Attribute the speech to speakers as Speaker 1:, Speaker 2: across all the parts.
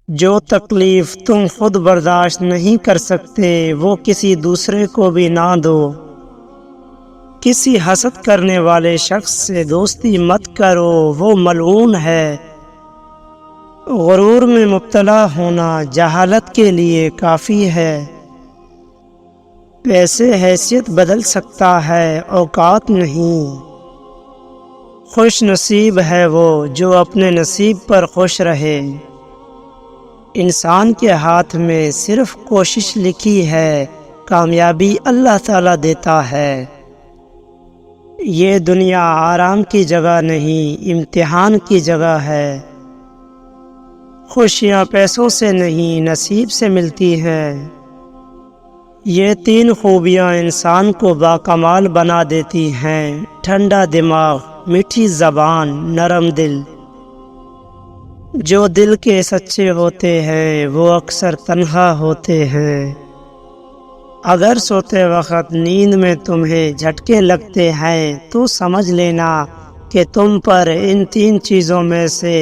Speaker 1: جو تکلیف تم خود برداشت نہیں کر سکتے وہ کسی دوسرے کو بھی نہ دو۔ کسی حسد کرنے والے شخص سے دوستی مت کرو، وہ ملعون ہے۔ غرور میں مبتلا ہونا جہالت کے لیے کافی ہے۔ پیسے حیثیت بدل سکتا ہے، اوقات نہیں۔ خوش نصیب ہے وہ جو اپنے نصیب پر خوش رہے۔ انسان کے ہاتھ میں صرف کوشش لکھی ہے، کامیابی اللہ تعالیٰ دیتا ہے۔ یہ دنیا آرام کی جگہ نہیں، امتحان کی جگہ ہے۔ خوشیاں پیسوں سے نہیں، نصیب سے ملتی ہیں۔ یہ 3 خوبیاں انسان کو باکمال بنا دیتی ہیں: ٹھنڈا دماغ، میٹھی زبان، نرم دل۔ جو دل کے سچے ہوتے ہیں وہ اکثر تنہا ہوتے ہیں۔ اگر سوتے وقت نیند میں تمہیں جھٹکے لگتے ہیں تو سمجھ لینا کہ تم پر ان 3 چیزوں میں سے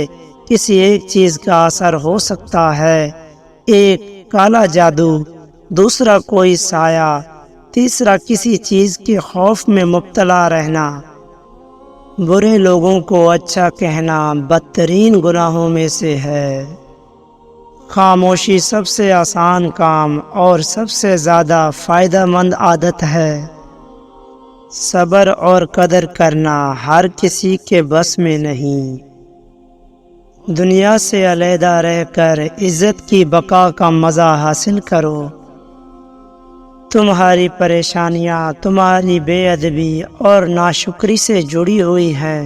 Speaker 1: کسی ایک چیز کا اثر ہو سکتا ہے۔ 1 کالا جادو، دوسرا کوئی سایہ، تیسرا کسی چیز کے خوف میں مبتلا رہنا۔ برے لوگوں کو اچھا کہنا بدترین گناہوں میں سے ہے۔ خاموشی سب سے آسان کام اور سب سے زیادہ فائدہ مند عادت ہے۔ صبر اور قدر کرنا ہر کسی کے بس میں نہیں۔ دنیا سے علیحدہ رہ کر عزت کی بقا کا مزہ حاصل کرو۔ تمہاری پریشانیاں تمہاری بے ادبی اور ناشکری سے جڑی ہوئی ہیں۔